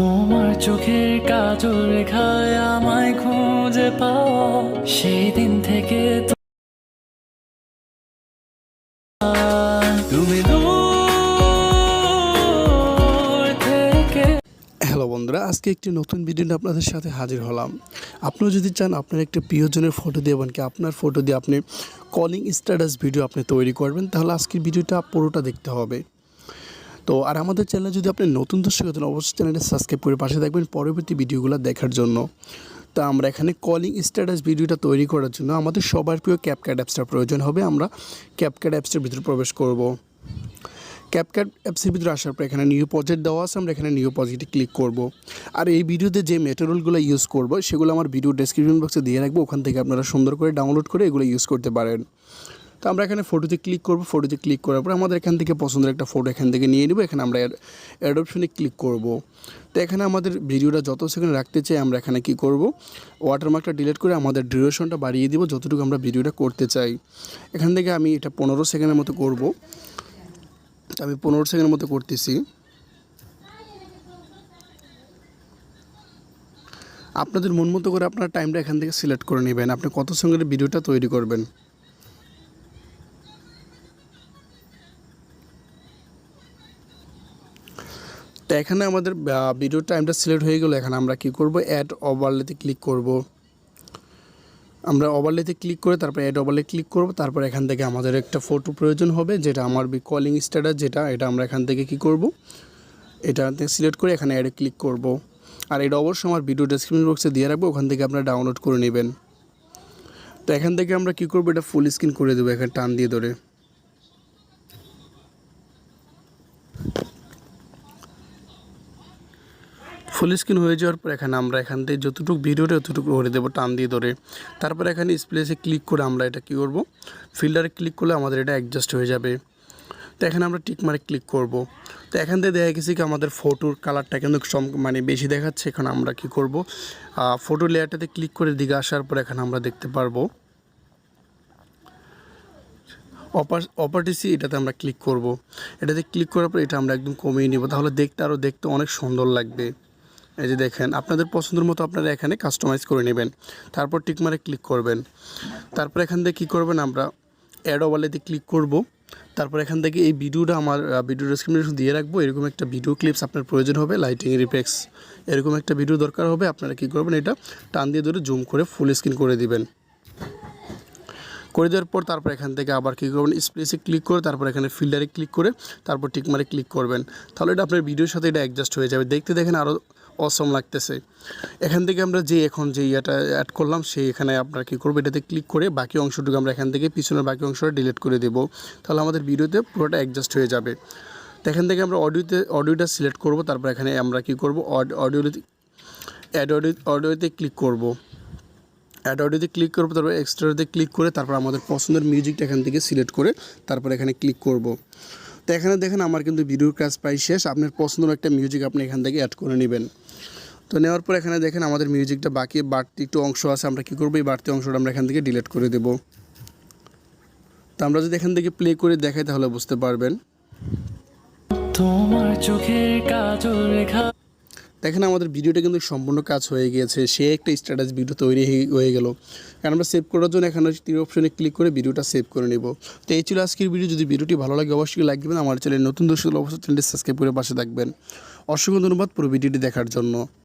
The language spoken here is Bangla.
তোমার চোখের কাজল রেখায় আমায় খুঁজে পাওয়া সেই দিন থেকে তুমি দূর থেকে। হ্যালো বন্ধুরা, আজকে একটি নতুন ভিডিও নিয়ে আপনাদের সাথে হাজির হলাম। আপনিও যদি চান আপনার একটা প্রিয়জনের ফটো দিয়ে এমনকি আপনার ফটো দিয়ে আপনি কলিং স্ট্যাটাস ভিডিও আপনি তৈরি করবেন, তাহলে আজকের ভিডিওটা পুরোটা দেখতে হবে। তো আর আমাদের চ্যানেলে যদি আপনি নতুন দর্শক হতেন, অবশ্যই চ্যানেলটা সাবস্ক্রাইব করে পাশে থাকবেন পরবর্তী ভিডিওগুলো দেখার জন্য। তো আমরা এখানে কলিং স্ট্যাটাস ভিডিওটা তৈরি করার জন্য আমাদের সবার প্রিয় ক্যাপকাট অ্যাপসটার প্রয়োজন হবে। আমরা ক্যাপকাট অ্যাপসটার ভিতরে প্রবেশ করব। ক্যাপকাট অ্যাপসের ভিতরে আসার পর এখানে নিউ প্রজেক্ট দেওয়া আছে, আমরা এখানে নিউ প্রজেক্টে ক্লিক করব। আর এই ভিডিওতে যে ম্যাটেরিয়ালগুলো ইউজ করব সেগুলো আমার ভিডিও ডেসক্রিপশন বক্সে দিয়ে রাখবো, ওখান থেকে আপনারা সুন্দর করে ডাউনলোড করে এগুলো ইউজ করতে পারেন। তো আমরা এখানে ফটোতে ক্লিক করব। ফটোতে ক্লিক করার পর আমাদের এখান থেকে পছন্দের একটা ফটো এখান থেকে নিয়ে নেব। এখানে আমরা অ্যাড অপশনে ক্লিক করব। তো এখানে আমাদের ভিডিওটা যত সেকেন্ড রাখতে চাই আমরা এখানে কি করব, ওয়াটারমার্কটা ডিলিট করে আমাদের ডিউরেশনটা বাড়িয়ে দিব যতটুকু আমরা ভিডিওটা করতে চাই। এখান থেকে আমি এটা 15 সেকেন্ডের মতো করব। আমি 15 সেকেন্ডের মতো করতেছি। আপনাদের মন মতো করে আপনার টাইমটা এখান থেকে সিলেক্ট করে নেবেন, আপনি কত সেকেন্ডের ভিডিওটা তৈরি করবেন। তো এখানে আমাদের ভিডিও টাইমটা সিলেক্ট হয়ে গেল। এখানে আমরা কি করব, অ্যাড ওভারলেতে ক্লিক করব। আমরা ওভারলেতে ক্লিক করে তারপর অ্যাড ওভারলে ক্লিক করব। তারপর এখান থেকে আমাদের একটা ফটো প্রয়োজন হবে, যেটা আমার কলিং স্ট্যাটাস, এটা আমরা এখান থেকে কি করব, এটা সিলেক্ট করে এখানে অ্যাডে ক্লিক করব। আর এটা অবশ্যই আমার ভিডিও ডেসক্রিপশন বক্সে দিয়ে রাখবো, ওখান থেকে আপনারা ডাউনলোড করে নেবেন। তো এখান থেকে আমরা কি করব, এটা ফুল স্ক্রিন করে দেবো এখানে টান দিয়ে ধরে। ফুল স্ক্রিন হয়ে যাওয়ার পর এখানে আমরা এখান থেকে যতটুকু ভিডিওটা ততটুকু করে দেবো টান দিয়ে ধরে। তারপর এখানে স্প্লেসে ক্লিক করে আমরা এটা কী করব, ফিল্টারে ক্লিক করলে আমাদের এটা অ্যাডজাস্ট হয়ে যাবে। তো এখানে আমরা টিক মারে ক্লিক করব। তো এখান থেকে দেখা গেছে কি আমাদের ফটোর কালারটা কিন্তু বেশি দেখাচ্ছে। এখন আমরা কি করব, ফটো লেয়ারটাতে ক্লিক করে দিকে আসার পর এখানে আমরা দেখতে পারবো অপারটিসি, এটাতে আমরা ক্লিক করব। এটাতে ক্লিক করার পর এটা আমরা একদম কমিয়ে নেব, তাহলে দেখতে অনেক সুন্দর লাগবে। এই যে দেখেন, আপনাদের পছন্দের মতো আপনারা এখানে কাস্টমাইজ করে নেবেন। তারপর টিক মারে ক্লিক করবেন। তারপর এখান থেকে কী করবেন, আমরা অ্যাড ওভারলেতে ক্লিক করব। তারপর এখান থেকে এই ভিডিওটা আমার ভিডিও ডেসক্রিপশন দিয়ে রাখবো। এরকম একটা ভিডিও ক্লিপস আপনার প্রয়োজন হবে, লাইটিং রিফেক্স এরকম একটা ভিডিও দরকার হবে। আপনারা কী করবেন, এটা টান দিয়ে ধরে জুম করে ফুল স্ক্রিন করে দিবেন। করে দেওয়ার পর তারপর এখান থেকে আবার কী করবেন, স্প্লেসে ক্লিক করে তারপর এখানে ফিল্টারে ক্লিক করে তারপর টিক মারে ক্লিক করবেন। তাহলে এটা আপনার ভিডিওর সাথে এটা অ্যাডজাস্ট হয়ে যাবে, দেখতে দেখেন আরও অসম লাগতেছে। এখান থেকে আমরা যে ইয়েটা অ্যাড করলাম সেই এখানে আপনারা কী করবো, এটাতে ক্লিক করে বাকি অংশটুকু আমরা এখান থেকে পিছনের বাকি অংশটা ডিলিট করে দেব। তাহলে আমাদের ভিডিওতে পুরোটা অ্যাডজাস্ট হয়ে যাবে। তো এখান থেকে আমরা অডিওটা সিলেক্ট করব। তারপর এখানে আমরা কী করব, অডিওতে ক্লিক করব। অ্যাড অডিওতে ক্লিক করবো, তারপর এক্সট্রাতে ক্লিক করে তারপর আমাদের পছন্দের মিউজিকটা এখান থেকে সিলেক্ট করে তারপর এখানে ক্লিক করব। তো এখানে দেখেন আমার কিন্তু ভিডিওর কাজ প্রায় শেষ। আপনার পছন্দের একটা মিউজিক আপনি এখান থেকে অ্যাড করে নেবেন। তো নেওয়ার পর এখানে দেখেন আমাদের মিউজিকটা বাড়তি একটু অংশ আছে, আমরা কী করবো, এই বাড়তি অংশটা আমরা এখান থেকে ডিলিট করে দেব। তো আমরা যদি এখান থেকে প্লে করে দেখাই তাহলে বুঝতে পারবেন। তোমার চোখের কাজল রেখা, দেখেন আমাদের ভিডিওটা কিন্তু সম্পূর্ণ কাজ হয়ে গিয়েছে, সে একটা স্ট্যাটাস ভিডিও তৈরি হয়ে গেল। কারণ আমরা সেভ করার জন্য এখানে 3 অপশনে ক্লিক করে ভিডিওটা সেভ করে নেব। তো এই ছিল আজকের ভিডিও। যদি ভিডিওটি ভালো লাগে অবশ্যই লাইক দেবেন। আমার চ্যানেল নতুন দর্শক অবশ্যই চ্যানেলটি সাবস্ক্রাইব করে পাশে থাকবেন। অসংখ্য ধন্যবাদ পুরো ভিডিওটি দেখার জন্য।